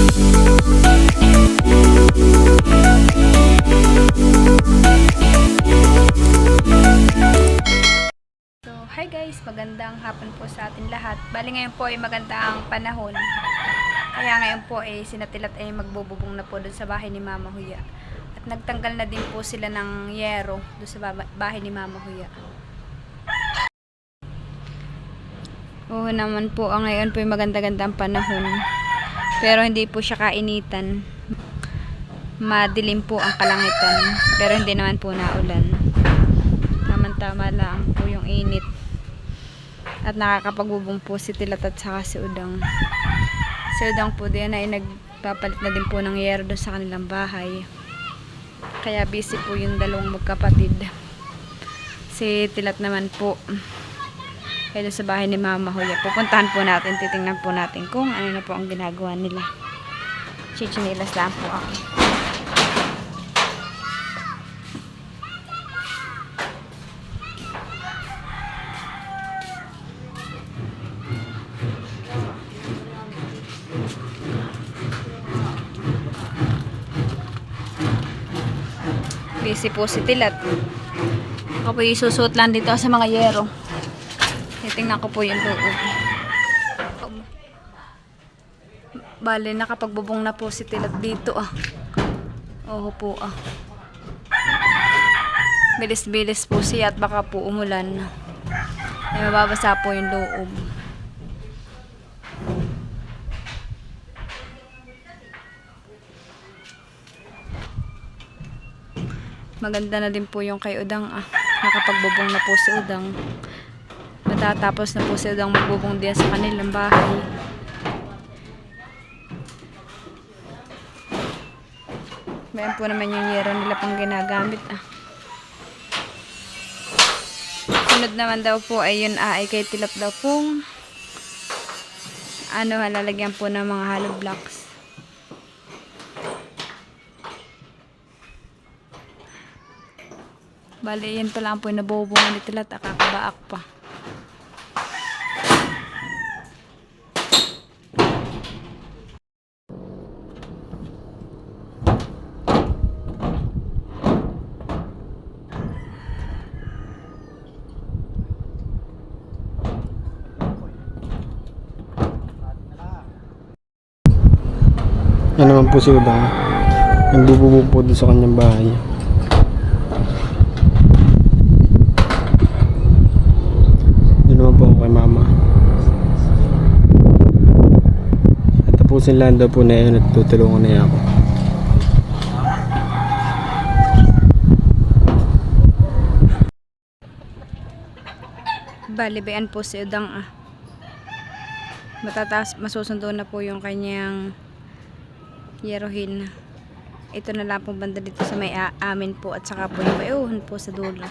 Hi guys, magandang hapon po sa atin lahat. Bali ngayon po ay magandang panahon. Kaya ngayon po ay sinatilat ay magbububong na po doon sa bahay ni Mama Huya. At nagtanggal na din po sila ng yero doon sa bahay ni Mama Huya. Oo naman po, ngayon po ay maganda-gandang panahon. Pero hindi po siya kainitan. Madilim po ang kalangitan. Pero hindi naman po naulan. Tama-tama lang po yung init. At nakakapagbubong po si Tilat at saka si Udang. Si Udang po din ay nagpapalit na din po ng yero doon sa kanilang bahay. Kaya busy po yung dalawang magkapatid. Si Tilat naman po ay doon sa bahay ni Mama Huya. Pupuntahan po natin, titingnan po natin kung ano na po ang ginagawa nila. Chichinilas lang po ako. Busy po si Tilat. Ako po isusuot lang dito sa mga yero. Titingnan ko po yung loob. Bale, nakapagbubong na po si Tilat dito Oo po Bilis-bilis po siya at baka po umulan. Ay mababasa po yung loob. Maganda na din po yung kay Udang nakapagbubong na po si Udang. Matatapos na po si Udang magbubong diyan sa kanilang bahay. Bayan po naman yung yero nila pang ginagamit Sunod naman daw po ay yun ay kay Tilat daw pong halalagyan po ng mga hollow blocks. Bale, yan pa lang po yung nabubungan ni Tilat, kakabaak pa. Yan naman po si Udang. Nagbububog po doon sa kanyang bahay. Kay Mama. At tapusin lang daw po na yun at tutulungan na ako. Balibean po si Udang masusundo na po yung kanyang yerohin. Ito na lang po banda dito sa may amin po at saka po yung bayuhan po sa dulo.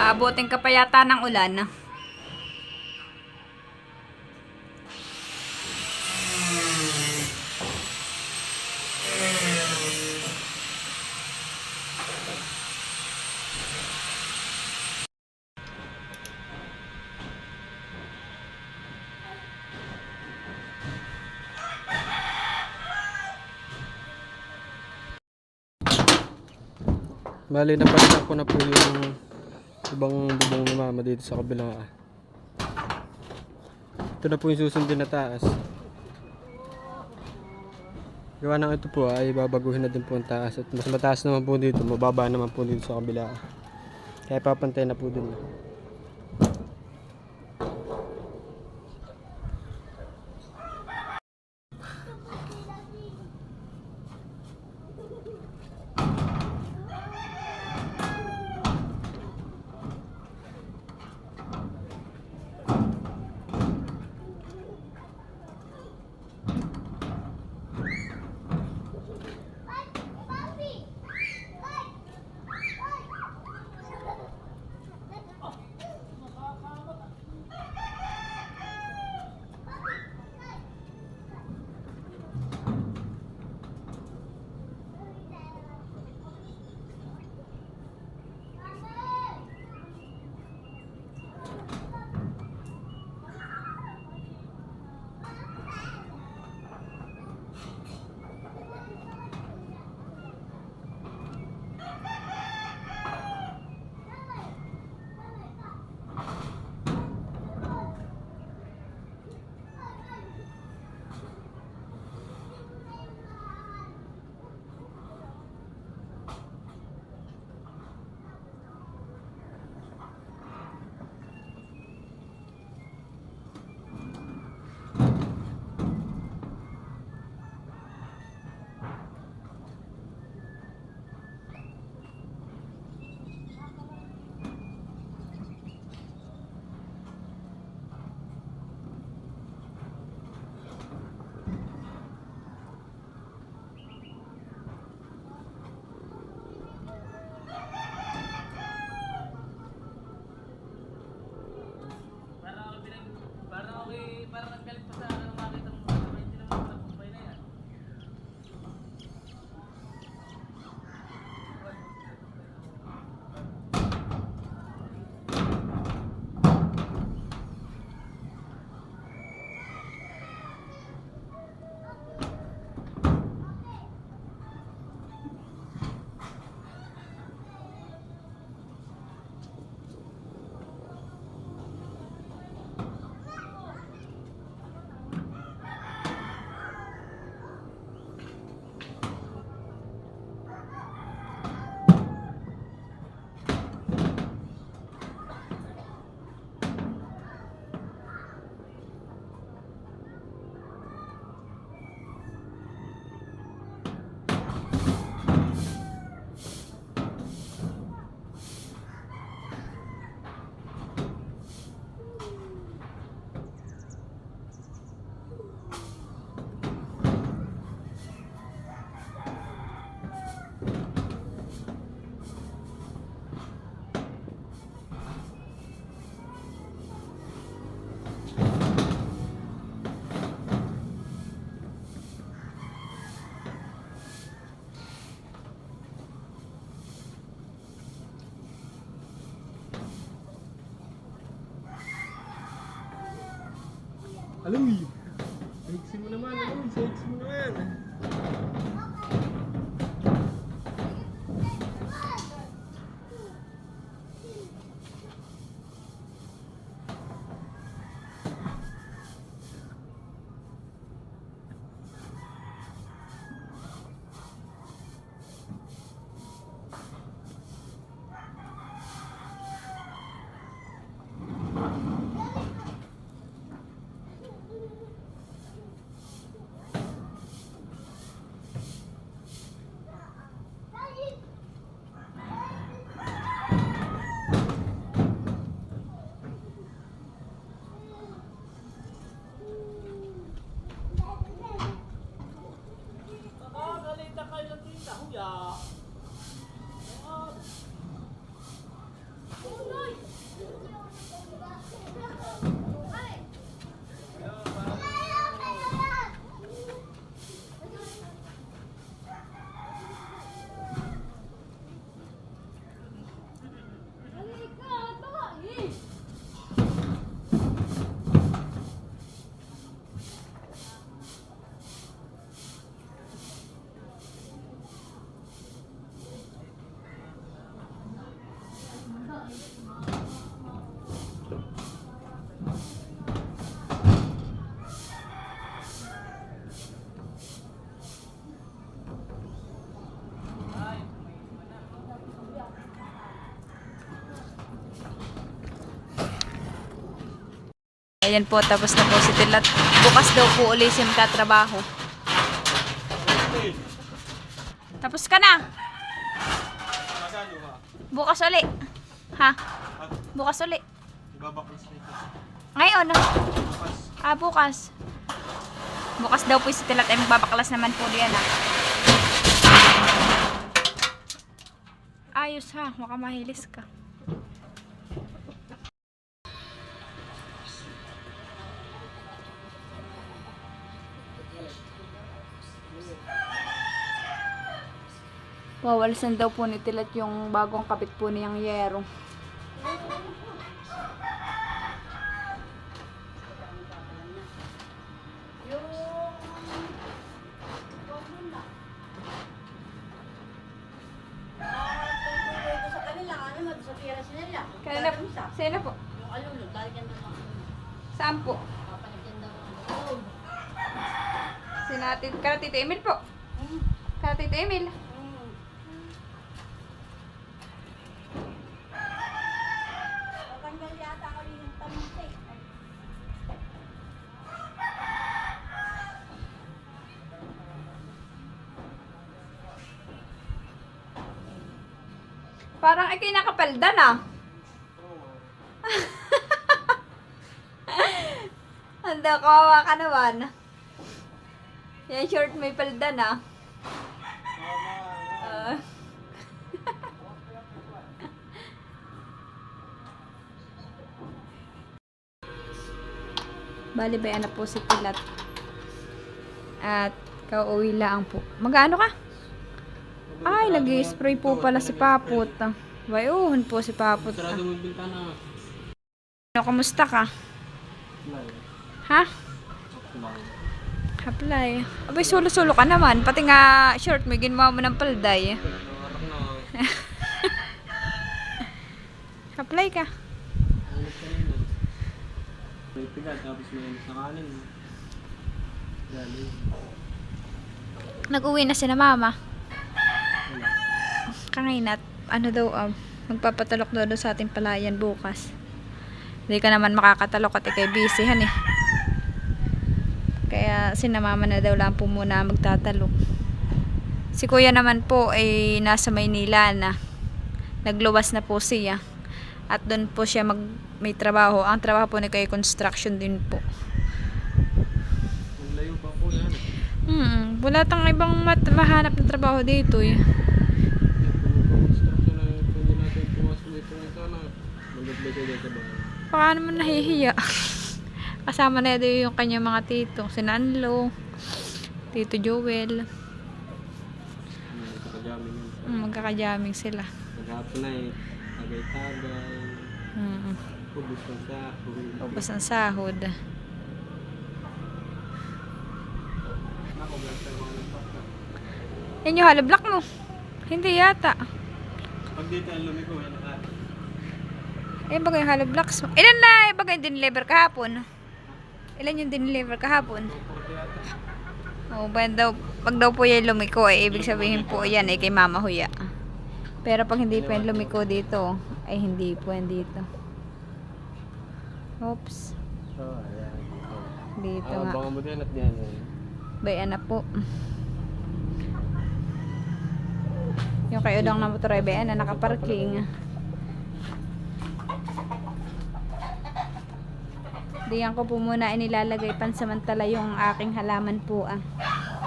Aabutin ka pa yata ng ulan. Bali, napalitan ko na po yung ibang bubong ni Mama dito sa kabila. Ito na po yung susundin na taas. Gawa ng ito po ay babaguhin na din po ang taas. At mas mataas naman po dito, mababa naman po dito sa kabila. Kaya papantay na po din. Uy! Saiksi mo naman, uy! Saiksi mo naman! Ayan po, tapos na po si Tilat. Bukas daw po ulit siya magtatrabaho. Tapos ka na. Bukas uli. Ha? Bukas uli. Ngayon. Bukas. Bukas daw po si Tilat ay magbabaklas naman po diyan ha. Ayos ha, makamahilis ka. Wawalisan daw po ni Tilat yung bagong kapit po niyang yero. Kanina po? Sino po? Saan po? Sinatid. Kala Tito Emil po? Kala Tito Emil? Parang ikay nakapalda na. Handa, kawawa ka naman. Yan short may palda na. Bali ba na po si Tilat. At kauwi lang po. Mag-ano ka? Ay, nag-spray po pala si Paput. Bayuhon po si Paput. Ano, kamusta ka? Ha? Apply. Abay, sulo-sulo ka naman. Pati nga short, may ginawa mo ng palday. Apply ka. May pigat, tapos may nakanin. Nag-uwi na si na mama. Kanginat, ano daw, magpapatalok daw sa ating palayan bukas. Hindi ka naman makakatalok at ikay busy han eh. Kaya sinamama na daw lang po muna magtatalok. Si kuya naman po ay nasa Maynila na. Nagluwas na po siya. At doon po siya may trabaho. Ang trabaho po ni kuya construction din po. Layo pa po yan. Wala tang ibang mahanap na trabaho dito eh. Construction na hindi natin pumasok dito nito na magagay kayo sa bahay. Baka naman nahihiya. Kasama na doon yung kanyang mga tito. Si Nanlo, Tito Joel. Magkakajaming yun. Magkakajaming sila. Maghapon na eh. Tagay-tagay. Ubus ng sahod. Ubus ang sahod. Yan yung hollow block mo. Hindi yata. Pag dito ang lumiko, yan naka. Eh, bagay yung hollow blocks mo. Ilan na bagay yung dineliver kahapon? Ilan yung dineliver kahapon? Oh, pag daw po yan lumiko, eh, ibig sabihin po yan ay kay Mama Huya. Pero pag hindi po yan lumiko dito, ay hindi po yan dito. Oops. Oh, ayan. Dito nga. Baka mo din at yan. Bayan na po. Yung kay Udang na motor ay bayan na nakaparking. Diyan ko po muna inilalagay pansamantala yung aking halaman po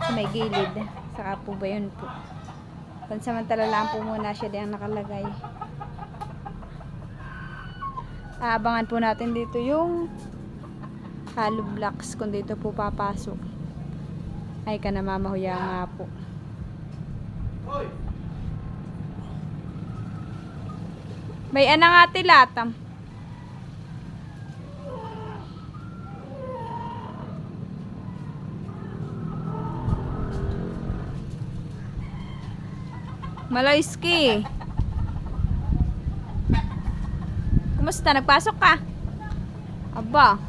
sa may gilid. Saka po ba yun po. Pansamantala lang po muna siya diyan nakalagay. Aabangan po natin dito yung hollow blocks kung dito po papasok. Ay ka na Mama Huya nga po. May ana nga tilatam. Maloyski. Kumusta? Nagpasok ka? Aba.